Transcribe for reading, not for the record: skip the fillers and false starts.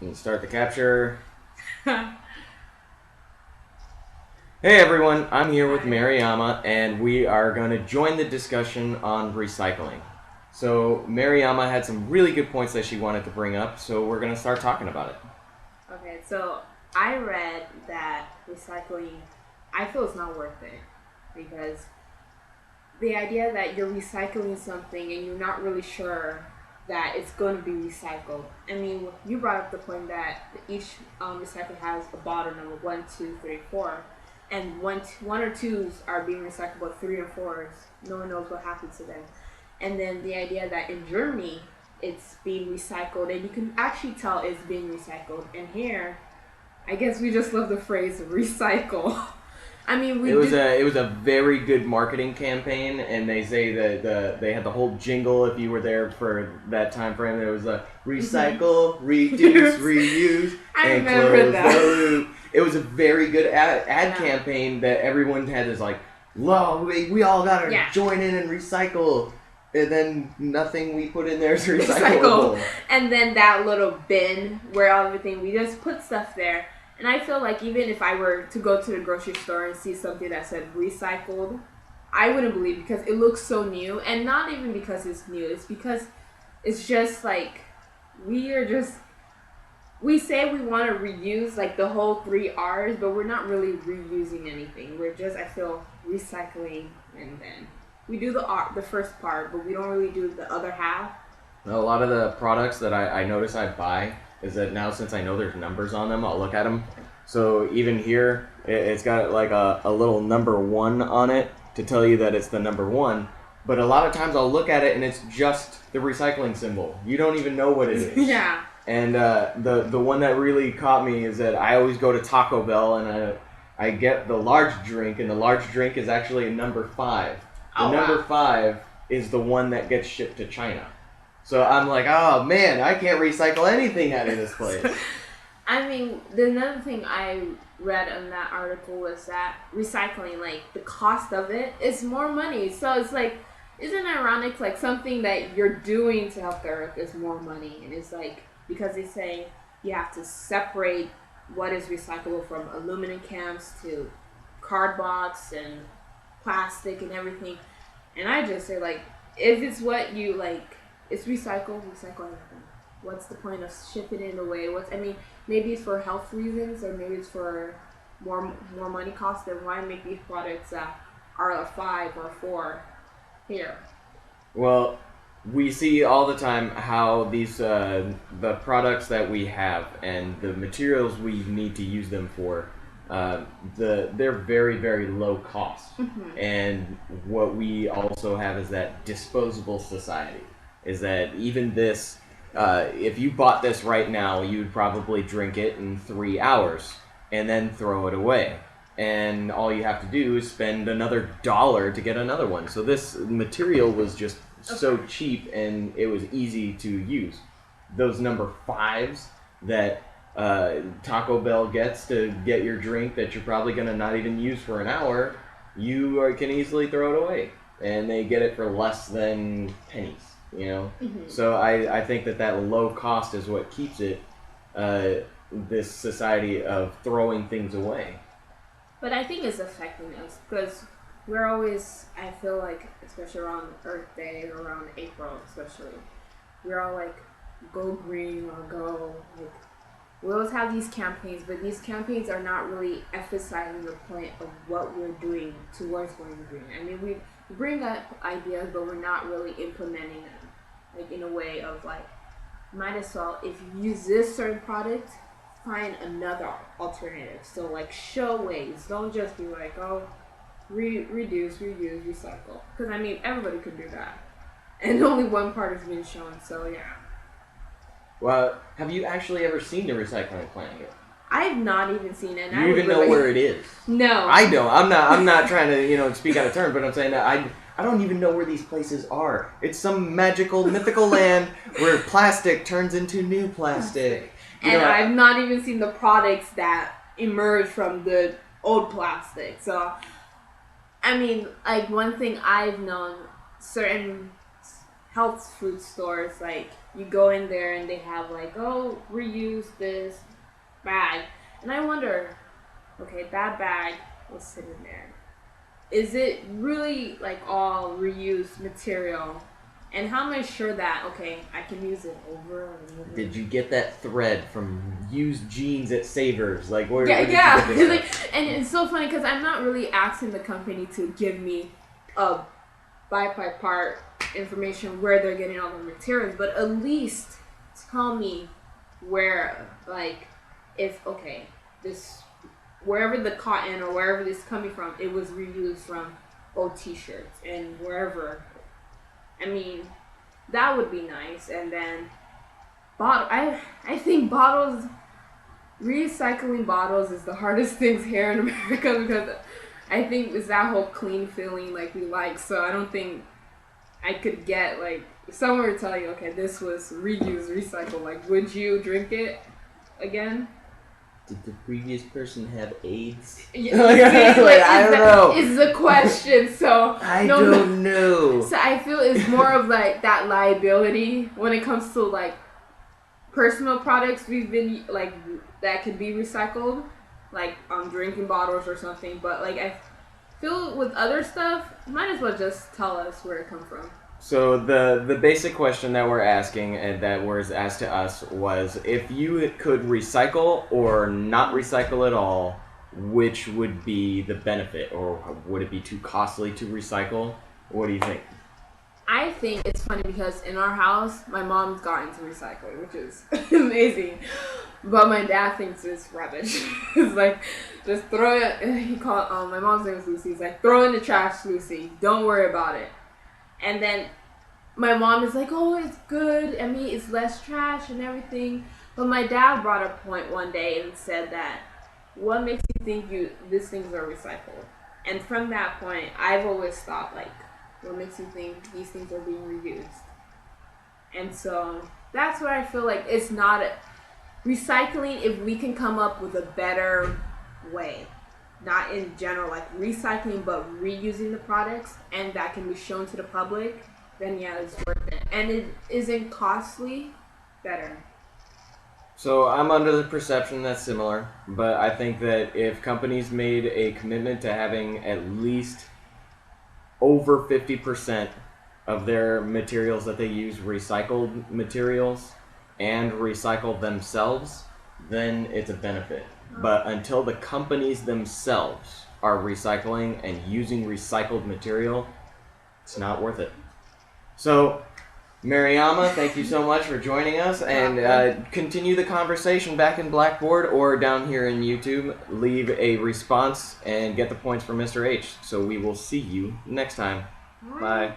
And start the capture. Hey everyone, I'm here with Mariama, and we are going to join the discussion on recycling. So Mariama had some really good points that she wanted to bring up, so we're going to start talking about it. Okay, so I read that recycling, I feel it's not worth it because the idea that you're recycling something and you're not really sure that it's going to be recycled. I mean, you brought up the point that each recycle has a bottle number 1, 2, 3, 4, and one or twos are being recycled, but 3 or 4s, no one knows what happens to them. And then the idea that in Germany it's being recycled, and you can actually tell it's being recycled. And here, I guess we just love the phrase recycle. I mean, it was a very good marketing campaign, and they say that they had the whole jingle. If you were there for that time frame, there was a recycle, reduce, reuse, and close the loop. It was a very good ad campaign that everyone had is like, "Whoa, we all gotta join in and recycle." And then nothing we put in there is recyclable. And then that little bin where everything, we just put stuff there. And I feel like even if I were to go to the grocery store and see something that said recycled, I wouldn't believe it because it looks so new. And not even because it's new. It's because it's just like we say we want to reuse like the whole 3 R's, but we're not really reusing anything. We're just, I feel, recycling, and then we do the first part, but we don't really do the other half. A lot of the products that I notice I buy is that now, since I know there's numbers on them, I'll look at them. So even here, it's got like a little number 1 on it to tell you that it's the number 1. But a lot of times I'll look at it and it's just the recycling symbol. You don't even know what it is. Yeah. And the one that really caught me is that I always go to Taco Bell and I get the large drink, and the large drink is actually a number 5. The number 5 is the one that gets shipped to China. So I'm like, oh man, I can't recycle anything out of this place. I mean, another thing I read in that article was that recycling, like the cost of it is more money. So it's like, isn't it ironic? Like something that you're doing to help the earth is more money, and it's like because they say you have to separate what is recyclable from aluminum cans to cardboard and plastic and everything. And I just say, like, if it's what you like, it's recycle everything. What's the point of shipping it away? Maybe it's for health reasons, or maybe it's for more money cost. Then why make these products that are a 5 or 4 here? Well, we see all the time how these the products that we have and the materials we need to use them for, they're very, very low cost. Mm-hmm. And what we also have is that disposable society. Is that even this, if you bought this right now, you'd probably drink it in 3 hours and then throw it away. And all you have to do is spend another $1 to get another one. So this material was just so cheap, and it was easy to use. Those number 5s that Taco Bell gets to get your drink that you're probably going to not even use for an hour, can easily throw it away. And they get it for less than pennies. You know, mm-hmm. So I think that low cost is what keeps it this society of throwing things away. But I think it's affecting us because we're always, I feel like, especially around Earth Day or around April, especially, we're all like, go green or go like. We always have these campaigns, but these campaigns are not really emphasizing the point of what we're doing towards going green. I mean, we bring up ideas, but we're not really implementing them, like in a way of like, might as well, if you use this certain product, find another alternative. So like, show ways. Don't just be like, oh, reduce, reuse, recycle. Because I mean, everybody could do that, and only one part has been shown. So yeah. Well, have you actually ever seen the recycling plant here? I've not even seen it. You even know where it is? No. I don't. I'm not trying to speak out of turn, but I'm saying that I don't even know where these places are. It's some magical, mythical land where plastic turns into new plastic. I've not even seen the products that emerge from the old plastic. So, I mean, like one thing I've known, certain health food stores, like you go in there and they have like, oh, reuse this bag, and I wonder, okay, that bag was sitting there. Is it really like all reused material? And how am I sure that, okay, I can use it over and over? Did you get that thread from used jeans at Savers? Like, where Yeah, did you yeah. get this Like, and it's so funny because I'm not really asking the company to give me a by information where they're getting all the materials, but at least tell me where, like, if, okay, this, wherever the cotton or wherever this is coming from, it was reused from old t-shirts and wherever. I mean, that would be nice. And then I think bottles, recycling bottles is the hardest things here in America because I think it's that whole clean feeling like we like. So I don't think I could get, like, if someone were to tell you, okay, this was reused, recycled, like, would you drink it again? Did the previous person have AIDS? Yeah, like, I don't know. Is the question. So I don't know. So I feel it's more of like that liability when it comes to like personal products we've been like that could be recycled, like drinking bottles or something. But like I feel with other stuff, might as well just tell us where it come from. So the basic question that we're asking and that was asked to us was, if you could recycle or not recycle at all, which would be the benefit, or would it be too costly to recycle? What do you think? I think it's funny because in our house, my mom's got into recycling, which is amazing. But my dad thinks it's rubbish. It's like, just throw it. He called my mom's name is Lucy. He's like, throw in the trash, Lucy. Don't worry about it. And then my mom is like, oh, it's good. I mean, it's less trash and everything. But my dad brought a point one day and said that, what makes you think these things are recycled? And from that point, I've always thought, like, what makes you think these things are being reused? And so that's where I feel like it's not recycling if we can come up with a better way. Not in general, like recycling, but reusing the products, and that can be shown to the public, then yeah, it's worth it. And it isn't costly, better. So I'm under the perception that's similar, but I think that if companies made a commitment to having at least over 50% of their materials that they use recycled materials and recycle themselves, then it's a benefit. But until the companies themselves are recycling and using recycled material, it's not worth it. So, Mariama, thank you so much for joining us, and continue the conversation back in Blackboard or down here in YouTube. Leave a response and get the points for Mr. H. So we will see you next time. Bye.